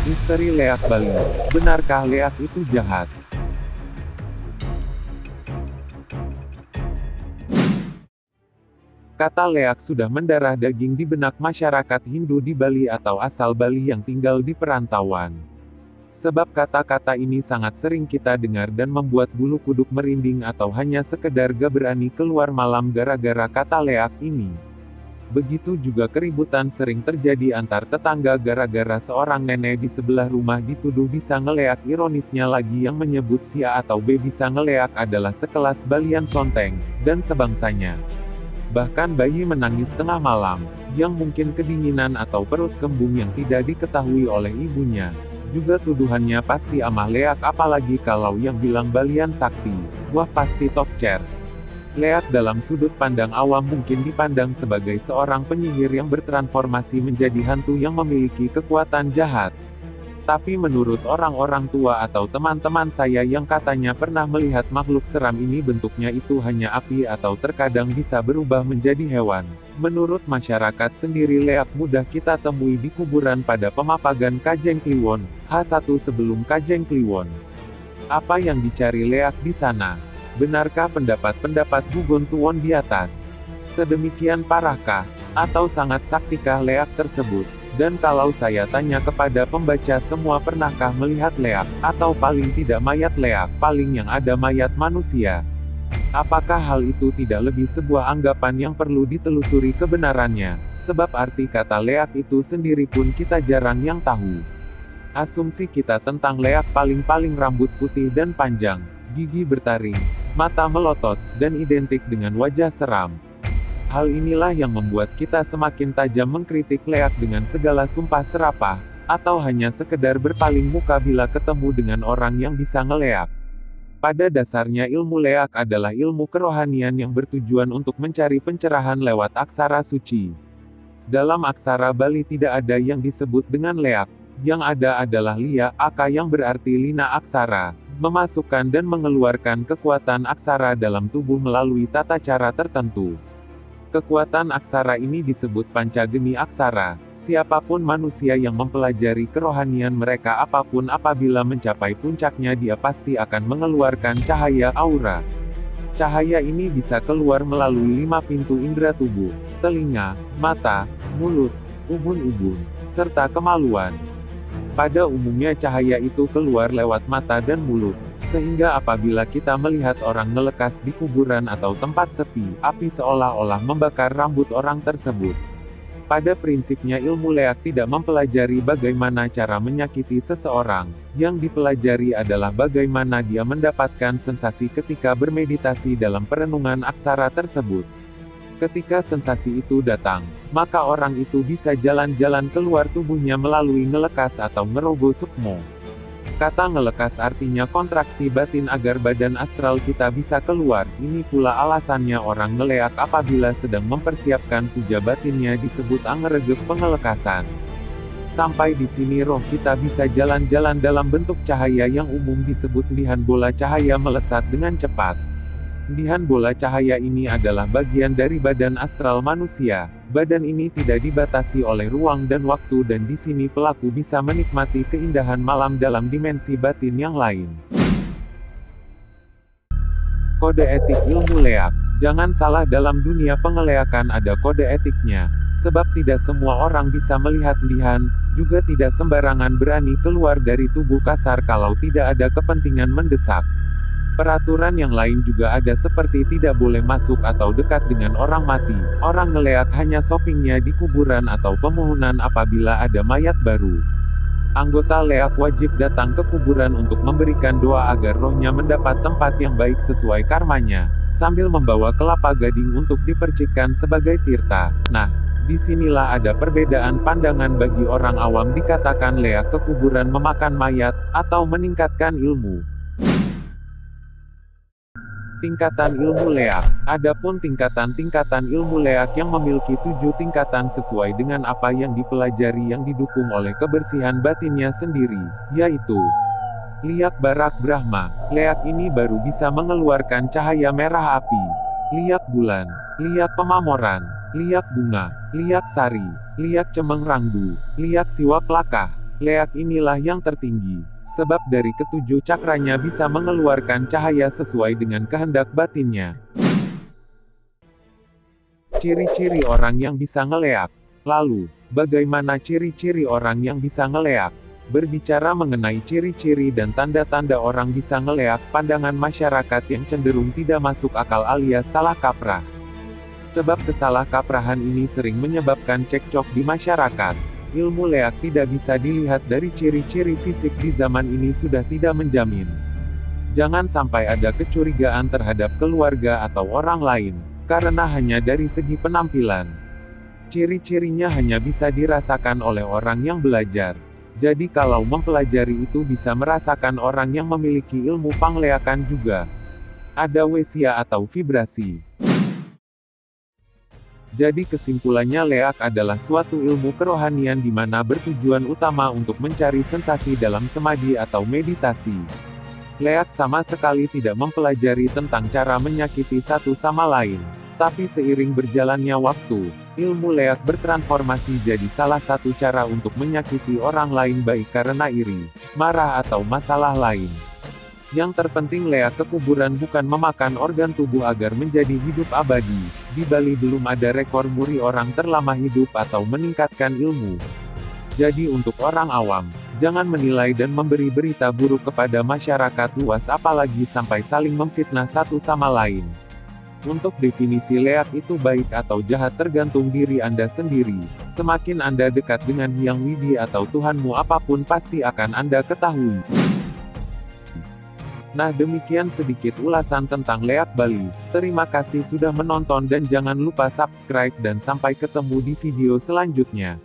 Misteri leak Bali. Benarkah leak itu jahat? Kata leak sudah mendarah daging di benak masyarakat Hindu di Bali atau asal Bali yang tinggal di perantauan. Sebab kata-kata ini sangat sering kita dengar dan membuat bulu kuduk merinding atau hanya sekedar gak berani keluar malam gara-gara kata leak ini. Begitu juga keributan sering terjadi antar tetangga gara-gara seorang nenek di sebelah rumah dituduh bisa ngeleak. Ironisnya lagi yang menyebut si A atau B bisa ngeleak adalah sekelas Balian Sonteng, dan sebangsanya. Bahkan bayi menangis tengah malam, yang mungkin kedinginan atau perut kembung yang tidak diketahui oleh ibunya. Juga tuduhannya pasti amah leak, apalagi kalau yang bilang Balian sakti. Wah, pasti top chair. Leak dalam sudut pandang awam mungkin dipandang sebagai seorang penyihir yang bertransformasi menjadi hantu yang memiliki kekuatan jahat. Tapi menurut orang-orang tua atau teman-teman saya yang katanya pernah melihat makhluk seram ini, bentuknya itu hanya api atau terkadang bisa berubah menjadi hewan. Menurut masyarakat sendiri, leak mudah kita temui di kuburan pada Pemapagan Kajeng Kliwon, H1 sebelum Kajeng Kliwon. Apa yang dicari leak di sana? Benarkah pendapat-pendapat Gugon Tuwon di atas? Sedemikian parahkah? Atau sangat saktikah leak tersebut? Dan kalau saya tanya kepada pembaca semua, pernahkah melihat leak? Atau paling tidak mayat leak, paling yang ada mayat manusia? Apakah hal itu tidak lebih sebuah anggapan yang perlu ditelusuri kebenarannya? Sebab arti kata leak itu sendiri pun kita jarang yang tahu. Asumsi kita tentang leak paling-paling rambut putih dan panjang, gigi bertaring, mata melotot, dan identik dengan wajah seram. Hal inilah yang membuat kita semakin tajam mengkritik leak dengan segala sumpah serapah, atau hanya sekedar berpaling muka bila ketemu dengan orang yang bisa ngeleak. Pada dasarnya ilmu leak adalah ilmu kerohanian yang bertujuan untuk mencari pencerahan lewat aksara suci. Dalam aksara Bali tidak ada yang disebut dengan leak, yang ada adalah lia, aka yang berarti lina aksara. Memasukkan dan mengeluarkan kekuatan aksara dalam tubuh melalui tata cara tertentu. Kekuatan aksara ini disebut pancageni aksara. Siapapun manusia yang mempelajari kerohanian mereka apapun, apabila mencapai puncaknya dia pasti akan mengeluarkan cahaya aura. Cahaya ini bisa keluar melalui 5 pintu indera tubuh: telinga, mata, mulut, ubun-ubun, serta kemaluan. Pada umumnya cahaya itu keluar lewat mata dan mulut, sehingga apabila kita melihat orang ngelekas di kuburan atau tempat sepi, api seolah-olah membakar rambut orang tersebut. Pada prinsipnya ilmu leak tidak mempelajari bagaimana cara menyakiti seseorang, yang dipelajari adalah bagaimana dia mendapatkan sensasi ketika bermeditasi dalam perenungan aksara tersebut. Ketika sensasi itu datang, maka orang itu bisa jalan-jalan keluar tubuhnya melalui ngelekas atau ngerogo sukmo. Kata ngelekas artinya kontraksi batin agar badan astral kita bisa keluar. Ini pula alasannya orang ngeleak apabila sedang mempersiapkan puja batinnya disebut angeregek pengelekasan. Sampai di sini roh kita bisa jalan-jalan dalam bentuk cahaya yang umum disebut ndihan bola cahaya melesat dengan cepat. Ndihan bola cahaya ini adalah bagian dari badan astral manusia. Badan ini tidak dibatasi oleh ruang dan waktu, dan di sini pelaku bisa menikmati keindahan malam dalam dimensi batin yang lain. Kode etik ilmu leak. Jangan salah, dalam dunia pengeleakan ada kode etiknya. Sebab tidak semua orang bisa melihat ndihan, juga tidak sembarangan berani keluar dari tubuh kasar kalau tidak ada kepentingan mendesak. Peraturan yang lain juga ada, seperti tidak boleh masuk atau dekat dengan orang mati. Orang ngeleak hanya shoppingnya di kuburan atau pemohonan apabila ada mayat baru. Anggota leak wajib datang ke kuburan untuk memberikan doa agar rohnya mendapat tempat yang baik sesuai karmanya, sambil membawa kelapa gading untuk dipercikkan sebagai tirta. Nah, disinilah ada perbedaan pandangan. Bagi orang awam dikatakan leak ke kuburan memakan mayat, atau meningkatkan ilmu. Tingkatan ilmu leak. Adapun tingkatan-tingkatan ilmu leak yang memiliki 7 tingkatan sesuai dengan apa yang dipelajari yang didukung oleh kebersihan batinnya sendiri, yaitu liak barak Brahma. Leak ini baru bisa mengeluarkan cahaya merah api. Liak bulan, liak pemamoran, liak bunga, liak sari, liak cemeng rangdu, liak siwa plakah, Leak inilah yang tertinggi, sebab dari ketujuh cakranya bisa mengeluarkan cahaya sesuai dengan kehendak batinnya. Ciri-ciri orang yang bisa ngeleak. Lalu, bagaimana ciri-ciri orang yang bisa ngeleak? Berbicara mengenai ciri-ciri dan tanda-tanda orang bisa ngeleak, pandangan masyarakat yang cenderung tidak masuk akal alias salah kaprah. Sebab kesalahkaprahan ini sering menyebabkan cekcok di masyarakat. Ilmu leak tidak bisa dilihat dari ciri-ciri fisik di zaman ini sudah tidak menjamin. Jangan sampai ada kecurigaan terhadap keluarga atau orang lain, karena hanya dari segi penampilan. Ciri-cirinya hanya bisa dirasakan oleh orang yang belajar. Jadi kalau mempelajari itu bisa merasakan orang yang memiliki ilmu pangleakan juga. Ada wesia atau vibrasi. Jadi kesimpulannya leak adalah suatu ilmu kerohanian di mana bertujuan utama untuk mencari sensasi dalam semadi atau meditasi. Leak sama sekali tidak mempelajari tentang cara menyakiti satu sama lain. Tapi seiring berjalannya waktu, ilmu leak bertransformasi jadi salah satu cara untuk menyakiti orang lain baik karena iri, marah atau masalah lain. Yang terpenting leak ke kuburan bukan memakan organ tubuh agar menjadi hidup abadi. Di Bali belum ada rekor muri orang terlama hidup atau meningkatkan ilmu. Jadi untuk orang awam, jangan menilai dan memberi berita buruk kepada masyarakat luas apalagi sampai saling memfitnah satu sama lain. Untuk definisi leak itu baik atau jahat tergantung diri Anda sendiri. Semakin Anda dekat dengan Hyang Widi atau Tuhanmu apapun pasti akan Anda ketahui. Nah demikian sedikit ulasan tentang leak Bali. Terima kasih sudah menonton dan jangan lupa subscribe dan sampai ketemu di video selanjutnya.